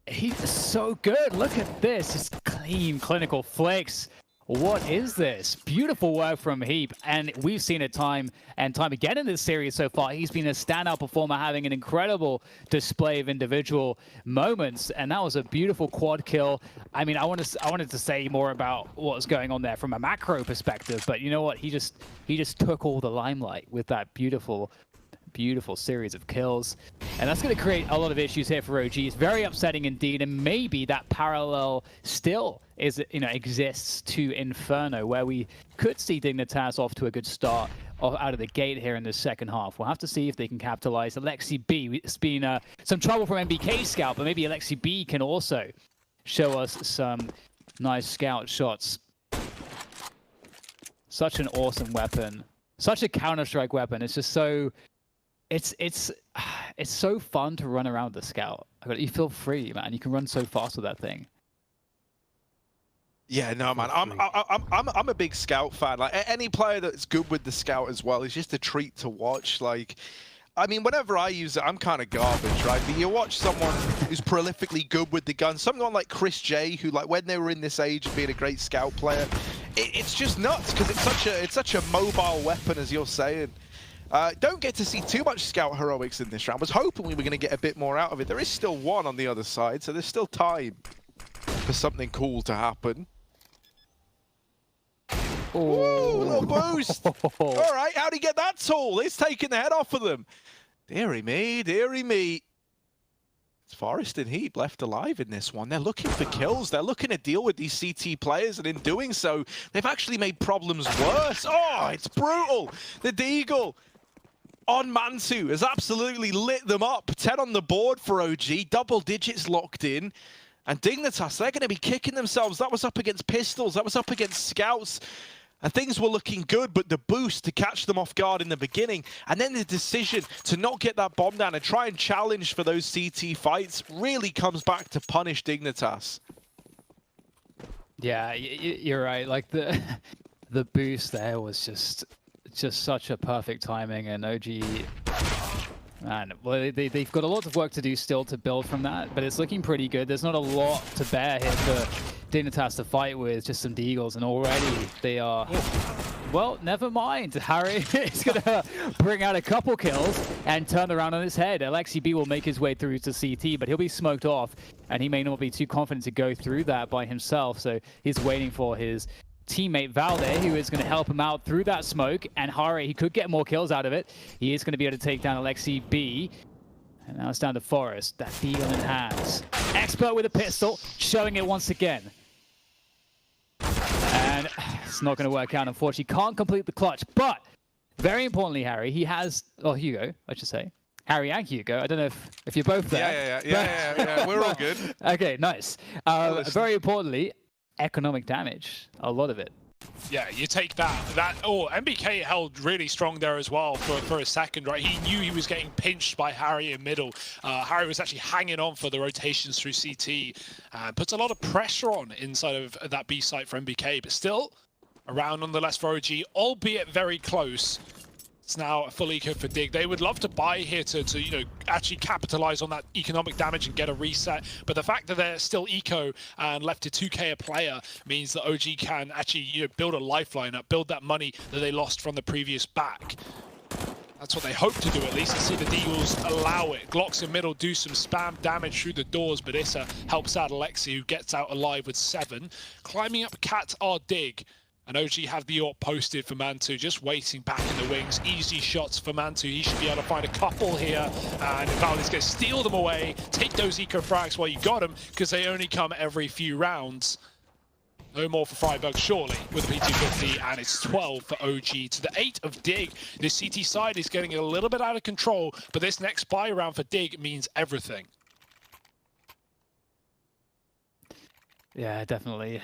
He's so good. Look at this. Just clean, clinical flicks. What is this? Beautiful work from Heap, and we've seen it time and time again in this series so far. He's been a standout performer, having an incredible display of individual moments, and that was a beautiful quad kill. I mean, I wanted to say more about what's going on there from a macro perspective, but you know what? He just took all the limelight with that beautiful series of kills, and that's going to create a lot of issues here for OG. It's very upsetting indeed, and maybe that parallel still exists to Inferno, where we could see Dignitas off to a good start out of the gate here in the second half. We'll have to see if they can capitalize. Alexi B, it's been some trouble from MBK Scout, but maybe Alexi B can also show us some nice scout shots. Such an awesome weapon, such a Counter-Strike weapon. It's just so it's so fun to run around the scout. You feel free, man. You can run so fast with that thing. Yeah, no, man. I'm a big Scout fan. Like, any player that's good with the Scout as well is just a treat to watch. Like, I mean, whenever I use it, I'm kind of garbage, right? But you watch someone who's prolifically good with the gun, someone like Chris J, who, like, when they were in this age of being a great Scout player, it's just nuts because it's such a mobile weapon, as you're saying. Don't get to see too much Scout heroics in this round. I was hoping we were going to get a bit more out of it. There is still one on the other side, so there's still time for something cool to happen. Ooh, a little boost. All right, how'd he get that tool? It's taking the head off of them. Deary me, deary me. It's Forest and Heap left alive in this one. They're looking for kills. They're looking to deal with these CT players, and in doing so, they've actually made problems worse. Oh, it's brutal. The Deagle on Mantu has absolutely lit them up. 10 on the board for OG, double digits locked in. And Dignitas, they're going to be kicking themselves. That was up against pistols. That was up against scouts. And things were looking good, but the boost to catch them off guard in the beginning, and then the decision to not get that bomb down and try and challenge for those CT fights really comes back to punish Dignitas. Yeah, you're right. Like the boost there was just such a perfect timing, and OG, man, well, they've got a lot of work to do still to build from that, but it's looking pretty good. There's not a lot to bear here for Dignitas to fight with, just some deagles, and already they are... Well, never mind. Harry is going to bring out a couple kills and turn around on his head. Alexi B will make his way through to CT, but he'll be smoked off, and he may not be too confident to go through that by himself, so he's waiting for his teammate Valde, who is going to help him out through that smoke, and Hari, he could get more kills out of it. He is going to be able to take down Alexi B. And now it's down to Forest. That deagle in hands. Expert with a pistol, showing it once again. And it's not going to work out, unfortunately. Can't complete the clutch, but very importantly, Harry, he has, or Hugo, I should say. Harry and Hugo. I don't know if you're both there. Yeah. We're all good. Okay, nice. Very importantly, economic damage. A lot of it. Yeah, you take that. Oh, MBK held really strong there as well for a second, right? He knew he was getting pinched by Harry in middle. Harry was actually hanging on for the rotations through CT. Puts a lot of pressure on inside of that B site for MBK, but still around nonetheless for OG, albeit very close. It's now a full eco for Dig. They would love to buy here to you know, actually capitalize on that economic damage and get a reset. But the fact that they're still eco and left to 2k a player means that OG can actually, you know, build a lifeline up, build that money that they lost from the previous back. That's what they hope to do at least. You see the Deagles allow it. Glocks in middle do some spam damage through the doors, but Issa helps out Alexi, who gets out alive with 7. Climbing up Cat are Dig. And OG have the AWP posted for Mantu, just waiting back in the wings. Easy shots for Mantu. He should be able to find a couple here. And Valde's going to steal them away. Take those eco frags while you got them, because they only come every few rounds. No more for Freiburg, surely, with the P250. And it's 12 for OG to the 8 of Dig. This CT side is getting a little bit out of control, but this next buy round for Dig means everything. Yeah, definitely.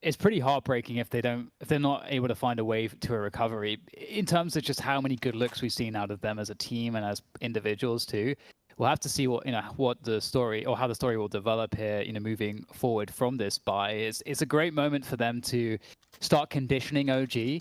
It's pretty heartbreaking if they're not able to find a way to a recovery in terms of just how many good looks we've seen out of them as a team and as individuals too. We'll have to see what the story, or how the story will develop here, moving forward from this buy. It's a great moment for them to start conditioning OG,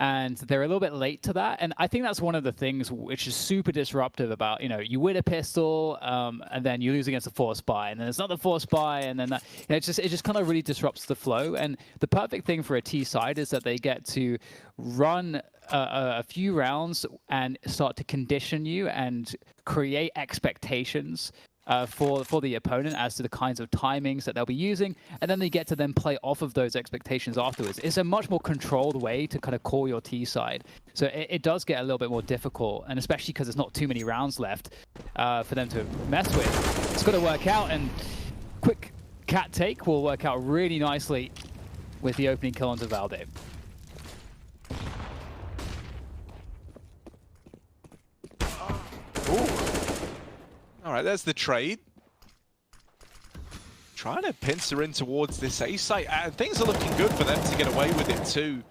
and they're a little bit late to that. And I think that's one of the things which is super disruptive about, you win a pistol, and then you lose against a force buy, and then it's not the force buy, and then that, it just kind of really disrupts the flow. And the perfect thing for a T side is that they get to run a few rounds and start to condition you and create expectations for the opponent as to the kinds of timings that they'll be using, and then they get to then play off of those expectations afterwards. It's a much more controlled way to kind of call your T side. So it does get a little bit more difficult, and especially because there's not too many rounds left for them to mess with. It's got to work out, and quick cat take will work out really nicely with the opening kill onto Valde. All right, there's the trade. Trying to pincer in towards this A site, and things are looking good for them to get away with it too.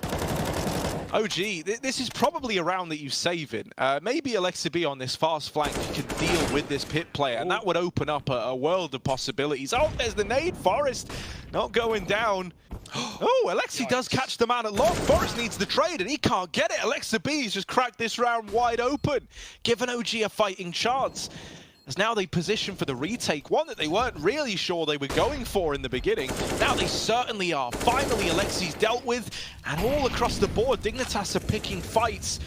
OG, this is probably a round that you save in. Maybe Alexi B on this fast flank can deal with this pit player, and that would open up a world of possibilities. Oh, there's the nade. Forest not going down. Oh, Alexi does catch the man at long. Forest needs the trade, and he can't get it. Alexi B's just cracked this round wide open, giving OG a fighting chance. As now they position for the retake, one that they weren't really sure they were going for in the beginning. Now they certainly are. Finally, Alexi's dealt with, and all across the board, Dignitas are picking fights.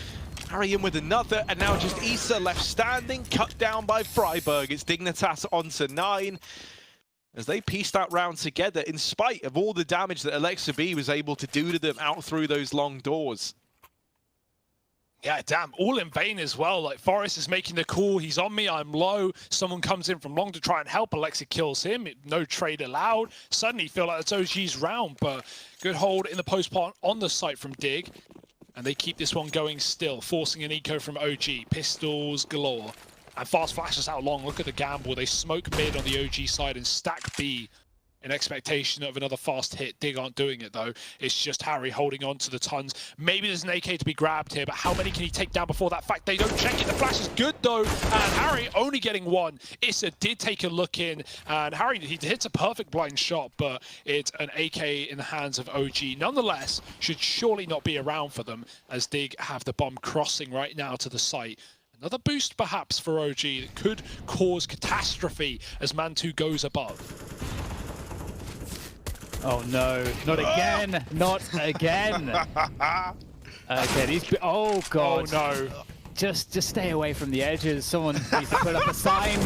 Harry in with another, and now just Issa left standing, cut down by Freiburg. It's Dignitas onto 9. As they piece that round together, in spite of all the damage that Alexi B was able to do to them out through those long doors. Yeah, damn, all in vain as well. Like, Forrest is making the call, he's on me, I'm low. Someone comes in from long to try and help. Alexi kills him, no trade allowed. Suddenly, you feel like it's OG's round, but good hold in the post part on the site from Dig. And they keep this one going still, forcing an eco from OG. Pistols galore. And fast flashes out long. Look at the gamble. They smoke mid on the OG side and stack B. in expectation of another fast hit. Dig aren't doing it though. It's just Harry holding on to the tons. Maybe there's an AK to be grabbed here, but how many can he take down before that fact? They don't check it. The flash is good though, and Harry only getting one. Issa did take a look in, and Harry, he hits a perfect blind shot, but it's an AK in the hands of OG. Nonetheless, should surely not be around for them, as Dig have the bomb crossing right now to the site. Another boost perhaps for OG that could cause catastrophe as Man2 goes above. Oh no, not again, not again. Okay, these, oh god. Oh no. Just stay away from the edges. Someone needs to put up a sign.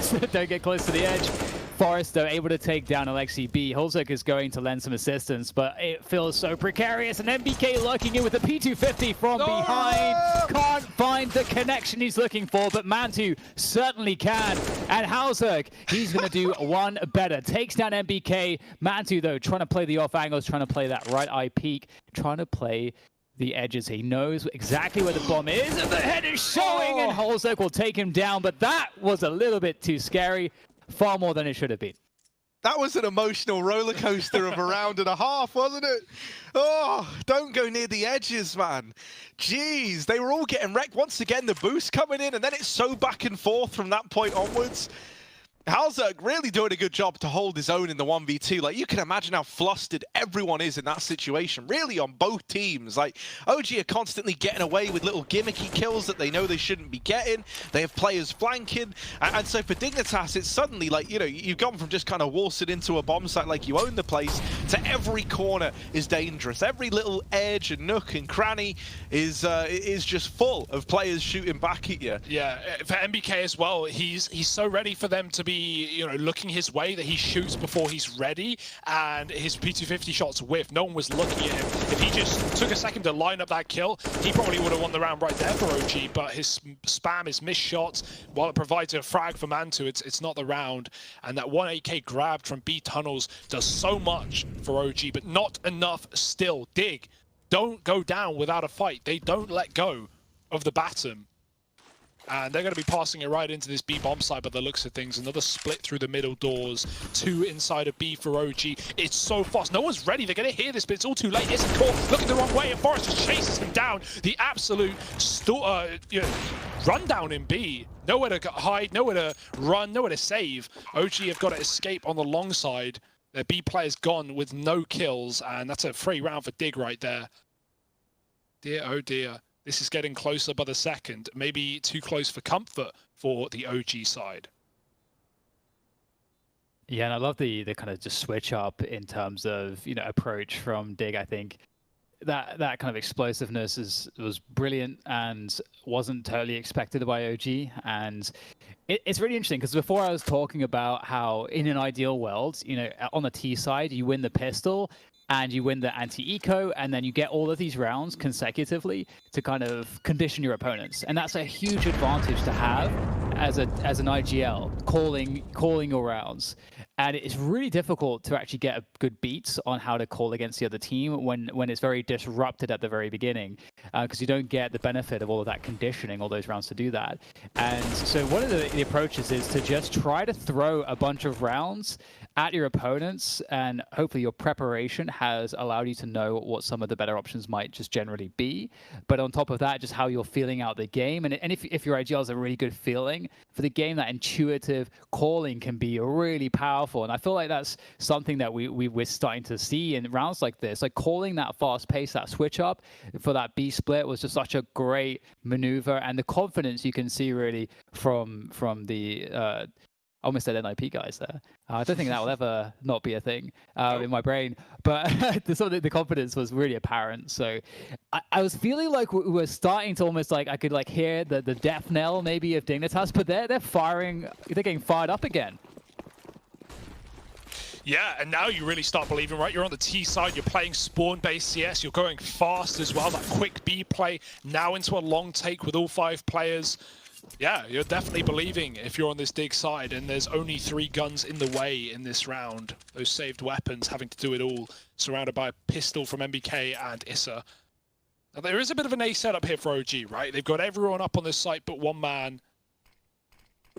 So don't get close to the edge. Forest, though, able to take down Alexi B. Holzek is going to lend some assistance, but it feels so precarious. And MBK lurking in with a P250 from behind. Can't find the connection he's looking for, but Man2 certainly can. And Holzek, he's going to do one better. Takes down MBK. Man2, though, trying to play the off angles, trying to play that right eye peek, trying to play the edges. He knows exactly where the bomb is, and the head is showing, and Holzek will take him down, but that was a little bit too scary. Far more than it should have been. That was an emotional roller coaster of a round and a half, wasn't it? Oh, don't go near the edges, man. Jeez, they were all getting wrecked. Once again, the boost coming in, and then it's so back and forth from that point onwards. Halzerg really doing a good job to hold his own in the 1v2. Like, you can imagine how flustered everyone is in that situation, really, on both teams. Like, OG are constantly getting away with little gimmicky kills that they know they shouldn't be getting. They have players flanking. And so for Dignitas, it's suddenly like, you know, you've gone from just kind of waltzing into a bomb site like you own the place to every corner is dangerous. Every little edge and nook and cranny is just full of players shooting back at you. Yeah, for MBK as well, he's so ready for them to be, you know, looking his way that he shoots before he's ready, and his P250 shots whiff. No one was looking at him. If he just took a second to line up that kill, he probably would have won the round right there for OG, but his spam, his missed shots, while it provides a frag for Man2, it's not the round. And that 1 AK grabbed from B tunnels does so much for OG, but not enough still. Dig don't go down without a fight. They don't let go of the baton. And they're going to be passing it right into this B bomb site by the looks of things. Another split through the middle doors. 2 inside of B for OG. It's so fast. No one's ready. They're going to hear this, but it's all too late. Isn't caught. Looking the wrong way, and Forrest just chases him down. The absolute rundown in B. Nowhere to hide, nowhere to run, nowhere to save. OG have got to escape on the long side. Their B player's gone with no kills, and that's a free round for Dig right there. Dear, oh dear. This is getting closer by the second. Maybe too close for comfort for the OG side. Yeah, and I love the kind of just switch up in terms of, you know, approach from Dig. I think that kind of explosiveness was brilliant and wasn't totally expected by OG. And it's really interesting because before I was talking about how in an ideal world, you know, on the T side, you win the pistol and you win the anti-eco, and then you get all of these rounds consecutively to kind of condition your opponents. And that's a huge advantage to have as an IGL, calling your rounds. And it's really difficult to actually get a good beats on how to call against the other team when it's very disrupted at the very beginning, because you don't get the benefit of all of that conditioning, all those rounds to do that. And so one of the approaches is to just try to throw a bunch of rounds at your opponents, and hopefully your preparation has allowed you to know what some of the better options might just generally be. But on top of that, just how you're feeling out the game. And if your IGL has a really good feeling for the game, that intuitive calling can be really powerful. And I feel like that's something that we're starting to see in rounds like this. Like calling that fast pace, that switch up for that B split was just such a great maneuver, and the confidence you can see really from the I almost said NIP guys there. I don't think that will ever not be a thing in my brain. But the confidence was really apparent. So I was feeling like we were starting to almost like I could like hear the death knell maybe of Dignitas, but they're getting fired up again. Yeah, and now you really start believing, right? You're on the T side, you're playing spawn-based CS, you're going fast as well. That quick B play now into a long take with all 5 players. Yeah, you're definitely believing if you're on this Dig side, and there's only 3 guns in the way in this round. Those saved weapons having to do it all, surrounded by a pistol from MBK and Issa. Now, there is a bit of an A setup here for OG, right? They've got everyone up on this site but one man.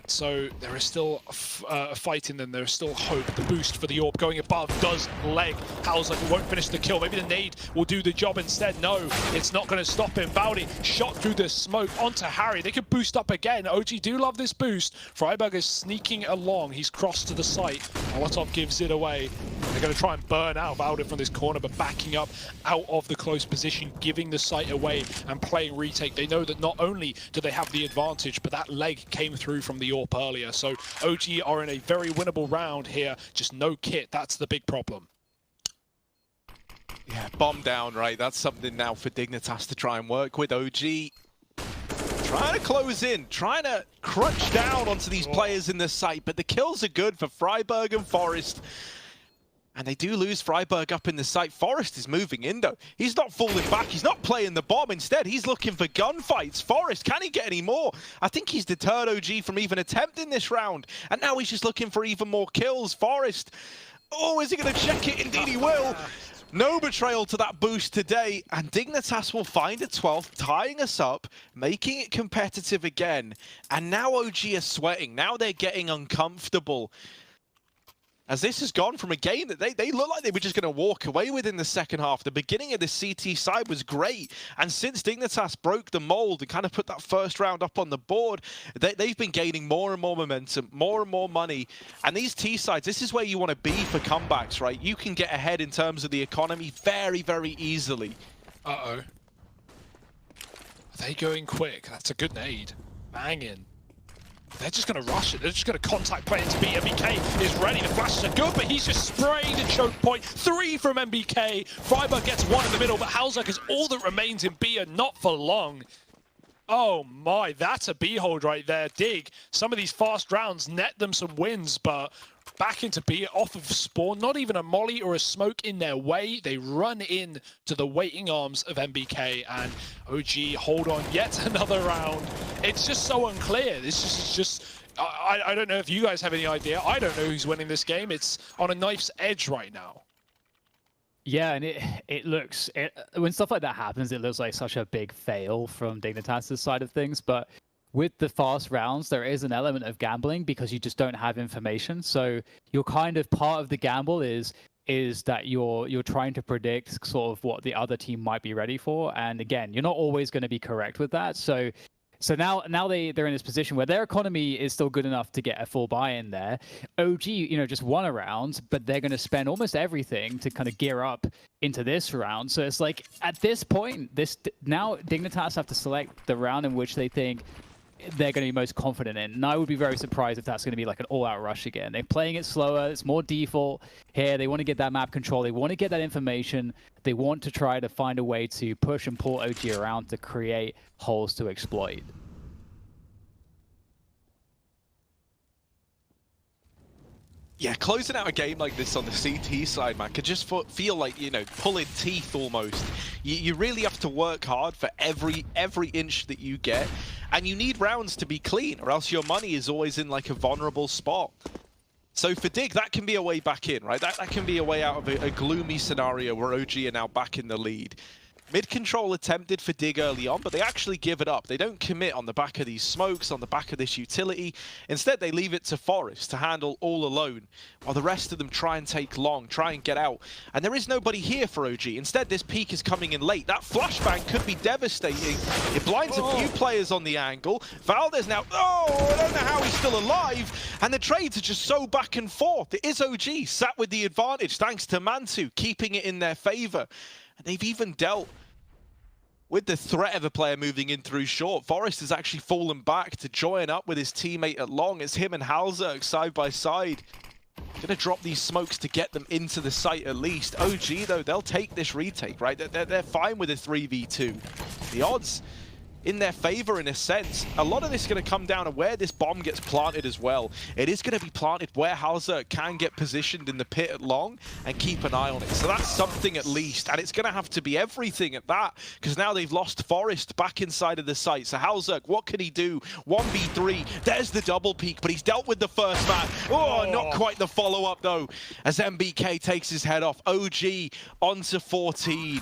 So there is still a fight in them. There is still hope. The boost for the AWP going above does leg. Hauser won't finish the kill. Maybe the nade will do the job instead. No, it's not going to stop him. Bowdy shot through the smoke onto Harry. They could boost up again. OG do love this boost. Freiburg is sneaking along. He's crossed to the site. Molotov gives it away. They're going to try and burn out Bowdy from this corner, but backing up out of the close position, giving the site away and playing retake. They know that not only do they have the advantage, but that leg came through from the AWP earlier. So OG are in a very winnable round here. Just no kit. That's the big problem. Yeah, bomb down, right? That's something now for Dignitas to try and work with. OG trying to close in, trying to crunch down onto these players in the site, but the kills are good for Freiburg and Forest. And they do lose Freiburg up in the site. Forest is moving in, though. He's not falling back. He's not playing the bomb. Instead, he's looking for gunfights. Forest, can he get any more? I think he's deterred OG from even attempting this round. And now he's just looking for even more kills. Forest, oh, is he going to check it? Indeed he will. No betrayal to that boost today. And Dignitas will find a 12th, tying us up, making it competitive again. And now OG are sweating. Now they're getting uncomfortable. As this has gone from a game that they look like they were just going to walk away with in the second half. The beginning of the CT side was great. And since Dignitas broke the mold and kind of put that first round up on the board, they've been gaining more and more momentum, more and more money. And these T sides, this is where you want to be for comebacks, right? You can get ahead in terms of the economy very, very easily. Uh-oh. Are they going quick? That's a good nade. Banging. They're just going to rush it. They're just going to contact play into B. MBK is ready. The flashes are good, but he's just spraying the choke point. 3 from MBK. Freiburg gets 1 in the middle, but Halzak is all that remains in B, and not for long. Oh my, that's a B hold right there. Dig. Some of these fast rounds net them some wins, but back into B off of spawn. Not even a molly or a smoke in their way. They run in to the waiting arms of MBK, and OG hold on yet another round. It's just so unclear. This is just I don't know if you guys have any idea. I don't know who's winning this game. It's on a knife's edge right now. Yeah, and it looks, when stuff like that happens, it looks like such a big fail from Dignitas' side of things. But with the fast rounds, there is an element of gambling because you just don't have information. So you're kind of, part of the gamble is that you're trying to predict sort of what the other team might be ready for. And again, you're not always going to be correct with that. So now they're in this position where their economy is still good enough to get a full buy-in there. OG, just won a round, but they're going to spend almost everything to kind of gear up into this round. So it's like, at this point, now Dignitas have to select the round in which they think they're going to be most confident in. And I would be very surprised if that's going to be like an all-out rush again. They're playing it slower. It's more default here. They want to get that map control. They want to get that information. They want to try to find a way to push and pull OG around to create holes to exploit. Yeah, closing out a game like this on the CT side, man, could just feel like, pulling teeth almost. You really have to work hard for every inch that you get, and you need rounds to be clean, or else your money is always in like a vulnerable spot. So for Dig, that can be a way back in, right? That can be a way out of a gloomy scenario where OG are now back in the lead. Mid-control attempted for Dig early on, but they actually give it up. They don't commit on the back of these smokes, on the back of this utility. Instead, they leave it to Forest to handle all alone, while the rest of them try and take long, try and get out. And there is nobody here for OG. Instead, this peak is coming in late. That flashbang could be devastating. It blinds a few players on the angle. Valdez now, I don't know how he's still alive. And the trades are just so back and forth. It is OG sat with the advantage, thanks to Mantu, keeping it in their favor. And they've even dealt with the threat of a player moving in through short. Forest has actually fallen back to join up with his teammate at long. It's him and Halzak side by side. Gonna drop these smokes to get them into the site at least. OG, though, they'll take this retake, right? They're fine with a 3v2. The odds in their favor in a sense. A lot of this is going to come down to where this bomb gets planted as well. It is going to be planted where Halzak can get positioned in the pit at long and keep an eye on it. So that's something at least. And it's going to have to be everything at that, because now they've lost Forest back inside of the site. So Halzak, what can he do? 1v3. There's the double peak, but he's dealt with the first man. Oh, not quite the follow-up though, as MBK takes his head off. OG onto 14.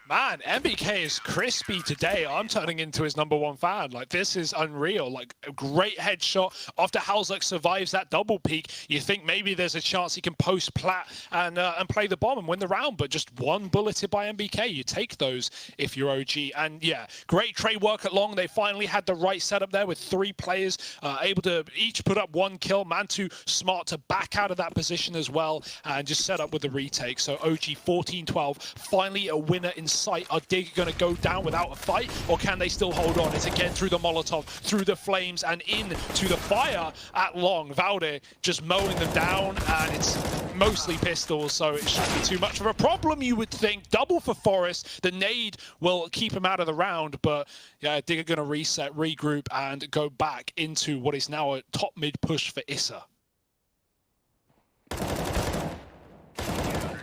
Man, MBK is crispy today. I'm turning into his #1 fan. Like, this is unreal. Like, a great headshot. After Halzek survives that double peak, you think maybe there's a chance he can post plat and play the bomb and win the round, but just one bulleted by MBK. You take those if you're OG. And yeah, great trade work at long. They finally had the right setup there with 3 players able to each put up 1 kill. Mantu smart to back out of that position as well and just set up with the retake. So OG 14-12, finally a winner in sight. Are Dig going to go down without a fight, or can they still hold on? It's again through the Molotov, through the flames, and into the fire at long. Valde just mowing them down, and it's mostly pistols, so it shouldn't be too much of a problem, you would think. Double for Forest. The nade will keep him out of the round, but yeah, Dig are going to reset, regroup, and go back into what is now a top mid push for Issa.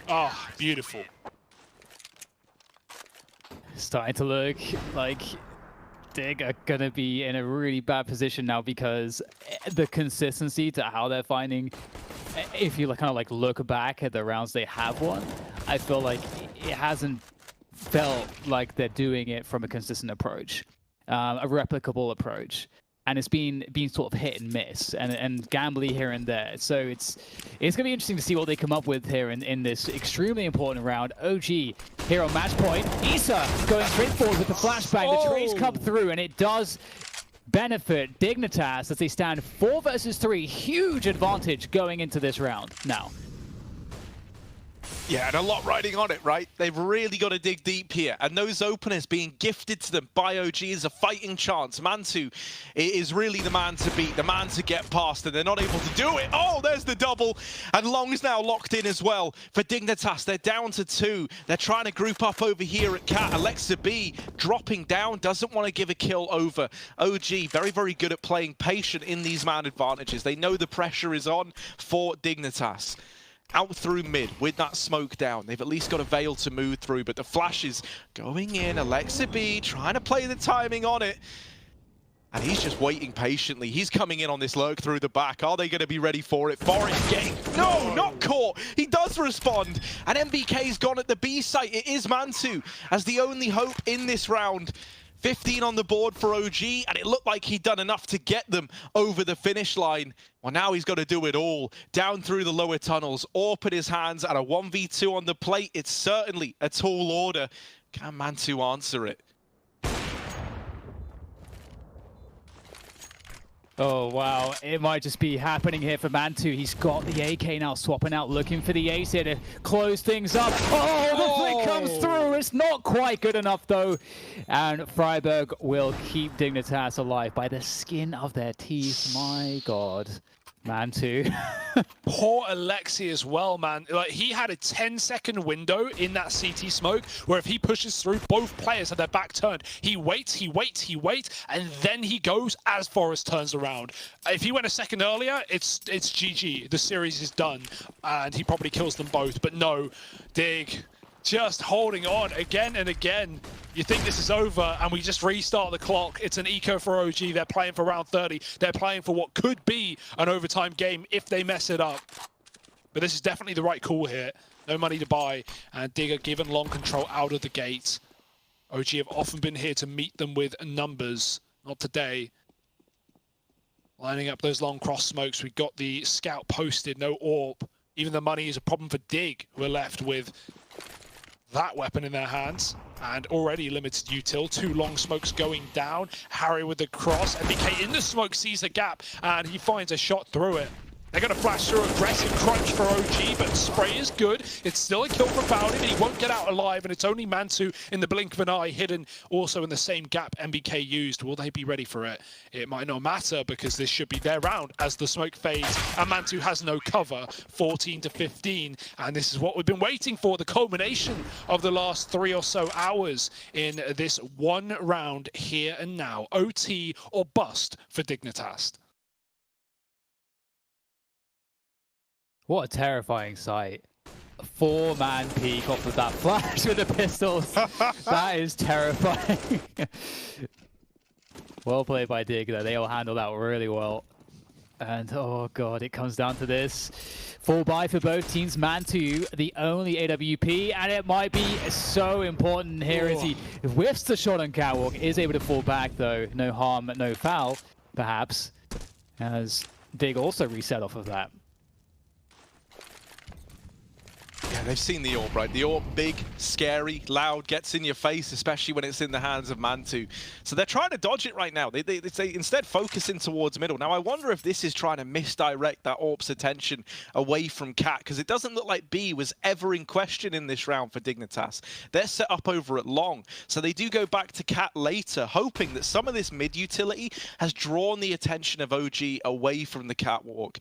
Oh, beautiful. Starting to look like Dig are going to be in a really bad position now, because the consistency to how they're finding, if you kind of like look back at the rounds they have won, I feel like it hasn't felt like they're doing it from a consistent approach, a replicable approach. And it's been sort of hit and miss and gambly here and there. So it's going to be interesting to see what they come up with here in this extremely important round. OG here on match point. Issa going straight forward with the flashbang. The trades come through, and it does benefit Dignitas as they stand 4 versus 3. Huge advantage going into this round now. Yeah, and a lot riding on it, right? They've really got to dig deep here. And those openers being gifted to them by OG is a fighting chance. Mantu is really the man to beat, the man to get past, and they're not able to do it. Oh, there's the double. And Long's now locked in as well for Dignitas. They're down to 2. They're trying to group up over here at Cat. Alexa B dropping down, doesn't want to give a kill over. OG, very, very good at playing patient in these man advantages. They know the pressure is on for Dignitas. Out through mid with that smoke down. They've at least got a veil to move through, but the flash is going in. Alexa B trying to play the timing on it. And he's just waiting patiently. He's coming in on this lurk through the back. Are they going to be ready for it? Forest getting... No, not caught. He does respond. And MBK's gone at the B site. It is Mantu as the only hope in this round. 15 on the board for OG, and it looked like he'd done enough to get them over the finish line. Well, now he's got to do it all. Down through the lower tunnels, AWP in his hands, and a 1v2 on the plate. It's certainly a tall order. Can Mantu answer it? Oh, wow. It might just be happening here for Mantu. He's got the AK now, swapping out, looking for the ace here to close things up. Oh, the flick comes through. It's not quite good enough, though. And Freiburg will keep Dignitas alive by the skin of their teeth. My God. Mantu. Poor Alexi as well, man. Like, he had a 10-second window in that CT smoke where if he pushes through, both players have their back turned. He waits, and then he goes as Forest turns around. If he went a second earlier, it's GG. The series is done, and he probably kills them both. But no, Dig just holding on again and again. You think this is over, and we just restart the clock. It's an eco for OG. They're playing for round 30. They're playing for what could be an overtime game if they mess it up. But this is definitely the right call here. No money to buy, and Digger given long control out of the gate. OG have often been here to meet them with numbers. Not today. Lining up those long cross smokes. We've got the scout posted, no AWP. Even the money is a problem for Dig. We're left with that weapon in their hands, and already limited util. 2 long smokes going down. Harry with the cross. MBK in the smoke sees a gap, and he finds a shot through it. They're going to flash through aggressive crunch for OG, but spray is good. It's still a kill for Valdi, but he won't get out alive, and it's only Mantu in the blink of an eye, hidden also in the same gap MBK used. Will they be ready for it? It might not matter, because this should be their round as the smoke fades, and Mantu has no cover. 14-15, and this is what we've been waiting for, the culmination of the last 3 or so hours in this one round here and now. OT or bust for Dignitas. What a terrifying sight. A 4-man peek off of that flash with the pistols. That is terrifying. Well played by Dig, though. They all handled that really well. And oh god, it comes down to this. 4-buy for both teams. Mantu, the only AWP, and it might be so important here as he whiffs the shot on Catwalk, is able to fall back though. No harm, no foul, perhaps, as Dig also reset off of that. Yeah, they've seen the AWP, right? The AWP, big, scary, loud, gets in your face, especially when it's in the hands of Mantu. So they're trying to dodge it right now. They instead focusing towards middle. Now, I wonder if this is trying to misdirect that AWP's attention away from Cat, because it doesn't look like B was ever in question in this round for Dignitas. They're set up over at long, so they do go back to Cat later, hoping that some of this mid utility has drawn the attention of OG away from the Catwalk.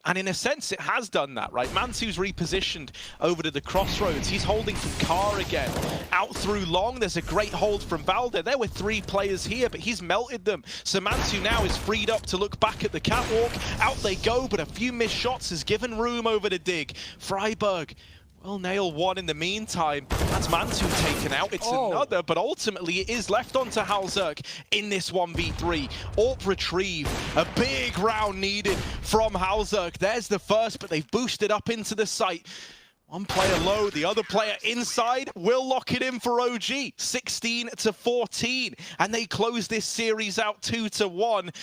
And in a sense, it has done that, right? Mantu's repositioned over to the crossroads. He's holding from Car again. Out through long, there's a great hold from Valder. There were 3 players here, but he's melted them. So Mantu now is freed up to look back at the Catwalk. Out they go, but a few missed shots has given room over to Dig. Freiburg will nail one in the meantime. That's Mantu taken out. It's another, but ultimately it is left onto Halzerk in this 1v3. AWP retrieve. A big round needed from Halzerk. There's the first, but they've boosted up into the site. One player low, the other player inside will lock it in for OG. 16-14, and they close this series out 2-1.